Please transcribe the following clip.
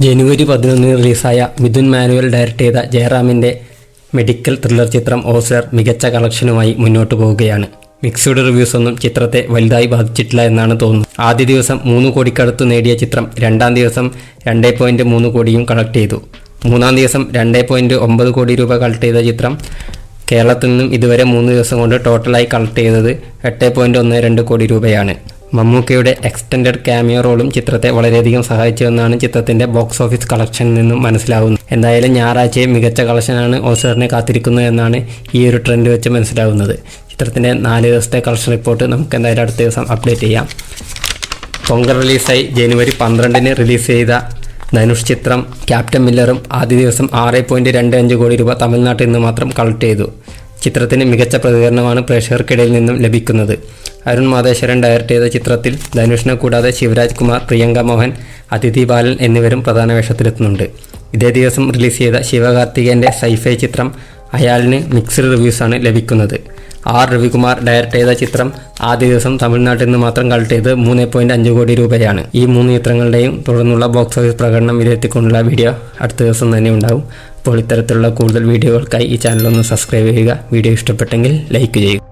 ജനുവരി 11 റിലീസായ Mithun manual direct ചെയ്ത ജയറാമിൻ്റെ medical thriller ചിത്രം ഓസ്ലർ മികച്ച കളക്ഷനുമായി മുന്നോട്ട് പോവുകയാണ്. മിക്സ്ഡ് റിവ്യൂസ് ഒന്നും ചിത്രത്തെ വലുതായി ബാധിച്ചിട്ടില്ല എന്നാണ് തോന്നുന്നത്. ആദ്യ ദിവസം 3 കോടിക്കടുത്ത് നേടിയ ചിത്രം രണ്ടാം ദിവസം 2.3 കോടിയും കളക്ട് ചെയ്തു. മൂന്നാം ദിവസം 2.9 കോടി രൂപ കളക്ട് ചെയ്ത ചിത്രം കേരളത്തിൽ നിന്നും ഇതുവരെ 3 ദിവസം കൊണ്ട് ടോട്ടലായി കളക്ട് ചെയ്തത് 8.12 കോടി രൂപയാണ്. മമ്മൂക്കയുടെ എക്സ്റ്റൻഡഡ് ക്യാമിയോ റോളും ചിത്രത്തെ വളരെയധികം സഹായിച്ചുവെന്നാണ് ചിത്രത്തിൻ്റെ ബോക്സ് ഓഫീസ് കളക്ഷനിൽ നിന്നും മനസ്സിലാവുന്നത്. എന്തായാലും ഞായറാഴ്ചയെ മികച്ച കളക്ഷനാണ് ഓസ്ലറിനെ കാത്തിരിക്കുന്നത് എന്നാണ് ഈ ഒരു ട്രെൻഡ് വെച്ച് മനസ്സിലാവുന്നത്. ചിത്രത്തിൻ്റെ 4 ദിവസത്തെ കളക്ഷൻ റിപ്പോർട്ട് നമുക്ക് എന്തായാലും അടുത്ത ദിവസം അപ്ഡേറ്റ് ചെയ്യാം. പൊങ്കൽ റിലീസായി ജനുവരി 12 റിലീസ് ചെയ്ത ധനുഷ് ചിത്രം ക്യാപ്റ്റൻ മില്ലറും ആദ്യ ദിവസം 6.25 കോടി രൂപ തമിഴ്നാട്ടിൽ നിന്ന് മാത്രം കളക്ട് ചെയ്തു. ചിത്രത്തിന് മികച്ച പ്രതികരണമാണ് പ്രേക്ഷകർക്കിടയിൽ നിന്നും ലഭിക്കുന്നത്. അരുൺ മാതേശ്വരൻ ഡയറക്റ്റ് ചെയ്ത ചിത്രത്തിൽ ധനുഷിനെ കൂടാതെ ശിവരാജ് കുമാർ, പ്രിയങ്ക മോഹൻ, അതിഥി ബാലൻ എന്നിവരും പ്രധാന വേഷത്തിലെത്തുന്നുണ്ട്. ഇതേ ദിവസം റിലീസ് ചെയ്ത ശിവകാർത്തികേയൻ്റെ സൈഫൈ ചിത്രം അയാളിന് മിക്സ്ഡ് റിവ്യൂസാണ് ലഭിക്കുന്നത്. ആർ രവികുമാർ ഡയറക്റ്റ് ചെയ്ത ചിത്രം ആദ്യ ദിവസം തമിഴ്നാട്ടിൽ നിന്ന് മാത്രം കളക്ട് ചെയ്ത് 3.5 കോടി രൂപയാണ്. ഈ 3 ചിത്രങ്ങളുടെയും തുടർന്നുള്ള ബോക്സ് ഓഫീസ് പ്രകടനം വിലയിരുത്തിക്കൊണ്ടുള്ള വീഡിയോ അടുത്ത ദിവസം തന്നെ ഉണ്ടാവും. അപ്പോൾ ഇത്തരത്തിലുള്ള കൂടുതൽ വീഡിയോകൾക്കായി ഈ ചാനൽ ഒന്ന് സബ്സ്ക്രൈബ് ചെയ്യുക. വീഡിയോ ഇഷ്ടപ്പെട്ടെങ്കിൽ ലൈക്ക് ചെയ്യുക.